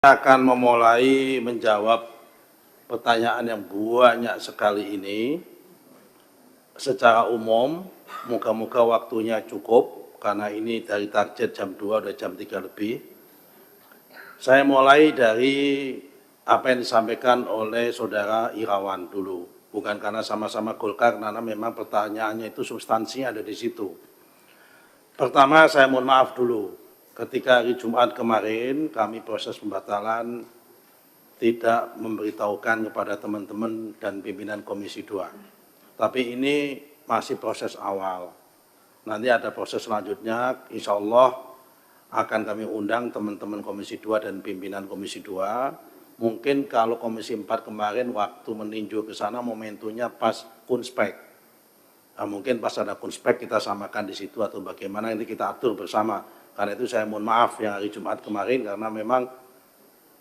Akan memulai menjawab pertanyaan yang banyak sekali ini secara umum. Moga-moga waktunya cukup karena ini dari target jam 2 udah jam 3 lebih. Saya mulai dari apa yang disampaikan oleh saudara Irawan dulu, bukan karena sama-sama Golkar, karena memang pertanyaannya itu substansinya ada di situ. Pertama, saya mohon maaf dulu. Ketika hari Jumat kemarin kami proses pembatalan tidak memberitahukan kepada teman-teman dan pimpinan Komisi 2. Tapi ini masih proses awal. Nanti ada proses selanjutnya, insya Allah akan kami undang teman-teman Komisi 2 dan pimpinan Komisi 2. Mungkin kalau Komisi 4 kemarin waktu meninjau ke sana momentumnya pas kunspek. Nah, mungkin pas ada kunspek kita samakan di situ atau bagaimana ini kita atur bersama. Karena itu saya mohon maaf yang hari Jumat kemarin karena memang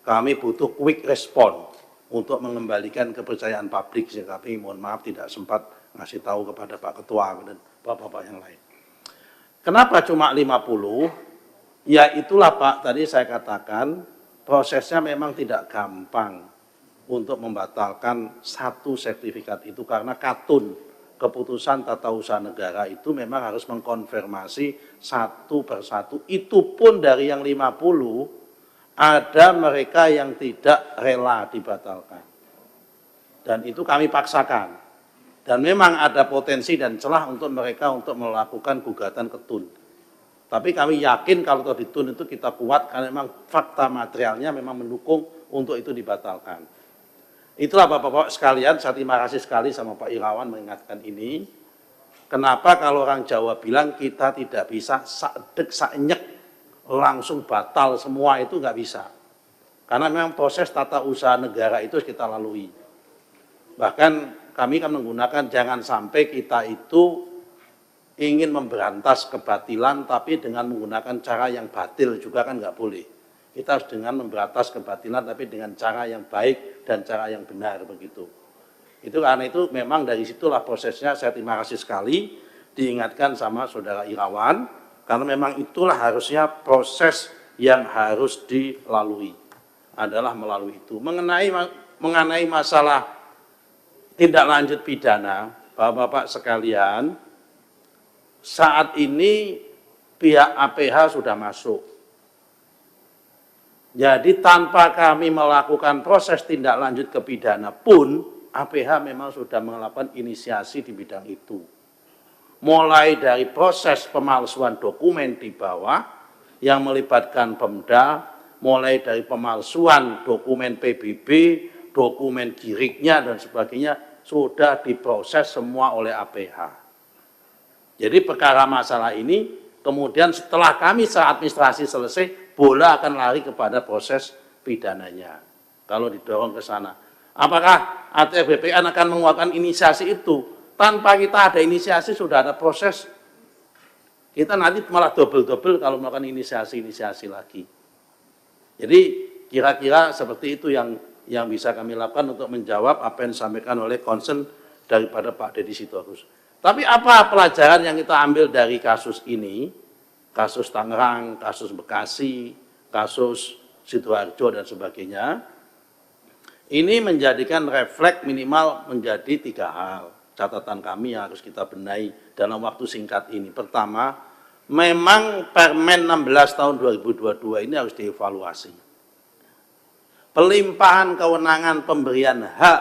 kami butuh quick respon untuk mengembalikan kepercayaan publik, sehingga kami mohon maaf tidak sempat ngasih tahu kepada Pak Ketua dan Bapak-Bapak yang lain. Kenapa cuma 50? Ya itulah Pak, tadi saya katakan prosesnya memang tidak gampang untuk membatalkan satu sertifikat itu karena katun. Keputusan tata usaha negara itu memang harus mengkonfirmasi satu persatu. Itu pun dari yang 50, ada mereka yang tidak rela dibatalkan. Dan itu kami paksakan. Dan memang ada potensi dan celah untuk mereka untuk melakukan gugatan ketun. Tapi kami yakin kalau ditun itu kita kuat karena memang fakta materialnya memang mendukung untuk itu dibatalkan. Itulah Bapak-Bapak sekalian, saya terima kasih sekali sama Pak Irawan mengingatkan ini. Kenapa kalau orang Jawa bilang kita tidak bisa saedek saenyek langsung batal semua, itu nggak bisa. Karena memang proses tata usaha negara itu harus kita lalui. Bahkan kami kan menggunakan jangan sampai kita itu ingin memberantas kebatilan tapi dengan menggunakan cara yang batil juga kan nggak boleh. Kita harus dengan memberantas kebatilan tapi dengan cara yang baik dan cara yang benar begitu. Itu karena itu memang dari situlah prosesnya. Saya terima kasih sekali diingatkan sama saudara Irawan karena memang itulah harusnya proses yang harus dilalui adalah melalui itu. Mengenai masalah tindak lanjut pidana, Bapak-bapak sekalian, saat ini pihak APH sudah masuk. Jadi tanpa kami melakukan proses tindak lanjut ke pidana pun, APH memang sudah melakukan inisiasi di bidang itu. Mulai dari proses pemalsuan dokumen di bawah yang melibatkan Pemda, mulai dari pemalsuan dokumen PBB, dokumen giriknya dan sebagainya, sudah diproses semua oleh APH. Jadi perkara masalah ini, kemudian setelah kami secara administrasi selesai, bola akan lari kepada proses pidananya. Kalau didorong ke sana. Apakah ATR BPN akan mengeluarkan inisiasi itu? Tanpa kita ada inisiasi, sudah ada proses. Kita nanti malah double-double kalau melakukan inisiasi-inisiasi lagi. Jadi kira-kira seperti itu yang bisa kami lakukan untuk menjawab apa yang disampaikan oleh concern daripada Pak Deddy Sitorus. Tapi apa pelajaran yang kita ambil dari kasus ini? Kasus Tangerang, kasus Bekasi, kasus Sidoarjo dan sebagainya. Ini menjadikan refleks minimal menjadi 3 hal. Catatan kami yang harus kita benahi dalam waktu singkat ini. Pertama, memang Permen 16 tahun 2022 ini harus dievaluasi. Pelimpahan kewenangan pemberian hak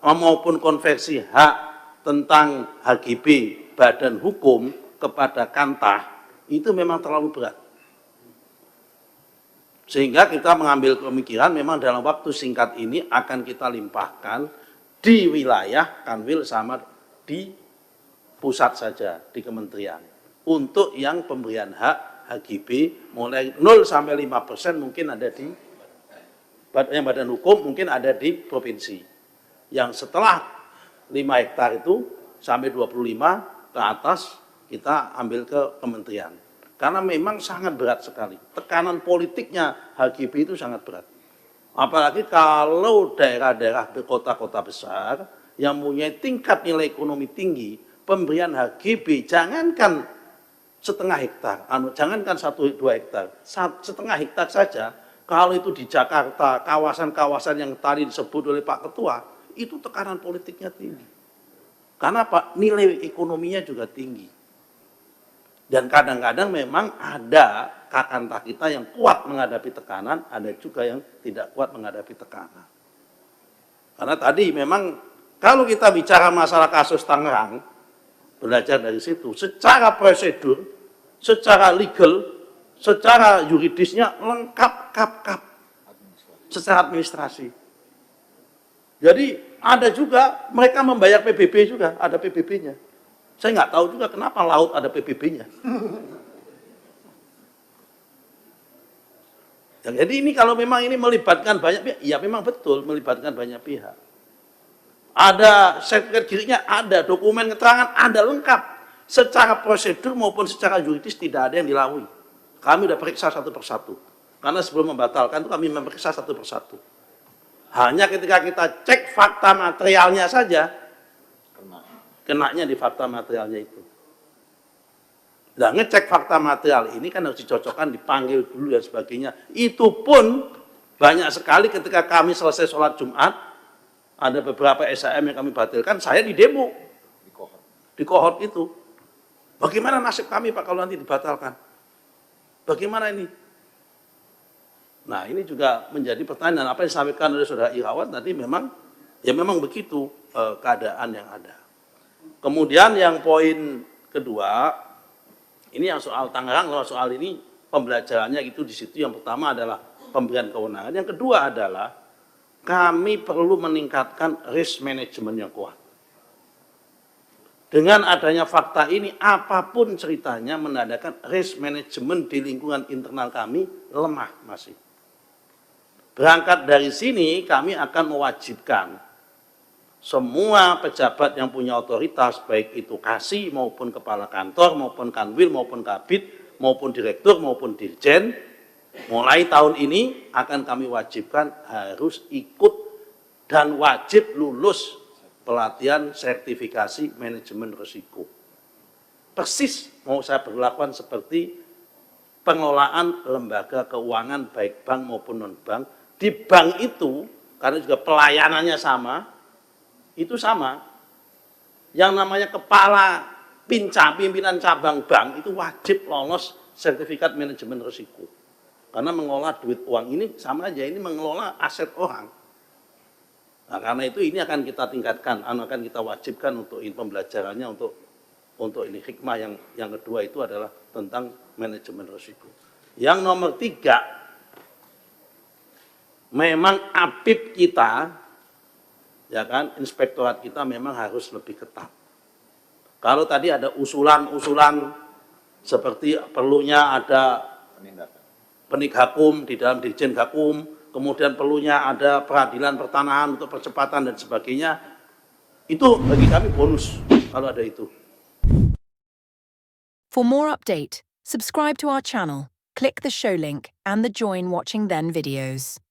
maupun konversi hak tentang HGB badan hukum kepada Kantah itu memang terlalu berat. Sehingga kita mengambil pemikiran memang dalam waktu singkat ini akan kita limpahkan di wilayah Kanwil sama di pusat saja, di kementerian. Untuk yang pemberian hak HGB mulai 0 sampai 5% mungkin ada di badan hukum, mungkin ada di provinsi. Yang setelah 5 hektar itu sampai 25 ke atas kita ambil ke kementerian. Karena memang sangat berat sekali. Tekanan politiknya HGB itu sangat berat. Apalagi kalau daerah-daerah di kota-kota besar yang mempunyai tingkat nilai ekonomi tinggi, pemberian HGB jangankan setengah hektar, jangankan 1-2 hektar, setengah hektar saja Kalau itu di Jakarta, kawasan-kawasan yang tadi disebut oleh Pak Ketua, itu tekanan politiknya tinggi. Karena Pak, nilai ekonominya juga tinggi. Dan kadang-kadang memang ada kakantah kita yang kuat menghadapi tekanan, ada juga yang tidak kuat menghadapi tekanan. Karena tadi memang kalau kita bicara masalah kasus Tangerang, belajar dari situ, secara prosedur, secara legal, secara yuridisnya lengkap kap secara administrasi. Jadi ada juga mereka membayar PBB juga, ada PBB-nya. Saya nggak tahu juga kenapa laut ada PBB-nya. Jadi ini kalau memang ini melibatkan banyak pihak, ya memang betul melibatkan banyak pihak. Ada sertifikat gizinya, ada dokumen keterangan, ada lengkap. Secara prosedur maupun secara yuridis tidak ada yang dilalui. Kami sudah periksa satu persatu. Karena sebelum membatalkan itu kami memeriksa satu persatu. Hanya ketika kita cek fakta materialnya saja, kenanya di fakta materialnya itu. Nah, ngecek fakta material ini kan harus dicocokkan, dipanggil dulu dan sebagainya. Itu pun banyak sekali ketika kami selesai sholat Jumat, ada beberapa SAM yang kami batalkan, saya di demo. Di kohort itu. Bagaimana nasib kami Pak kalau nanti dibatalkan? Bagaimana ini? Nah, ini juga menjadi pertanyaan apa yang disampaikan oleh Saudara Irawan tadi memang begitu keadaan yang ada. Kemudian yang poin kedua, ini yang soal Tangerang, soal ini pembelajarannya itu di situ. Yang pertama adalah pemberian kewenangan. Yang kedua adalah kami perlu meningkatkan risk management yang kuat. Dengan adanya fakta ini, apapun ceritanya menandakan risk management di lingkungan internal kami lemah masih. Berangkat dari sini, kami akan mewajibkan semua pejabat yang punya otoritas, baik itu kasih maupun kepala kantor, maupun kanwil, maupun kabid, maupun direktur, maupun dirjen, mulai tahun ini akan kami wajibkan harus ikut dan wajib lulus pelatihan sertifikasi manajemen risiko. Persis mau saya berlakukan seperti pengelolaan lembaga keuangan baik bank maupun non-bank. Di bank itu, karena juga pelayanannya sama, itu sama. Yang namanya kepala pimpinan cabang bank itu wajib lolos sertifikat manajemen risiko. Karena mengelola duit uang ini sama aja, ini mengelola aset orang. Nah, karena itu ini akan kita tingkatkan, akan kita wajibkan untuk pembelajarannya untuk ini hikmah yang kedua itu adalah tentang manajemen risiko. Yang nomor 3, memang APIP kita, ya kan, inspektorat kita memang harus lebih ketat. Kalau tadi ada usulan-usulan seperti perlunya ada penik Hakum di dalam Dirjen Gakum, kemudian perlunya ada peradilan pertanahan untuk percepatan dan sebagainya, itu bagi kami bonus kalau ada itu. For more update, subscribe to our channel, click the show link and the join watching then videos.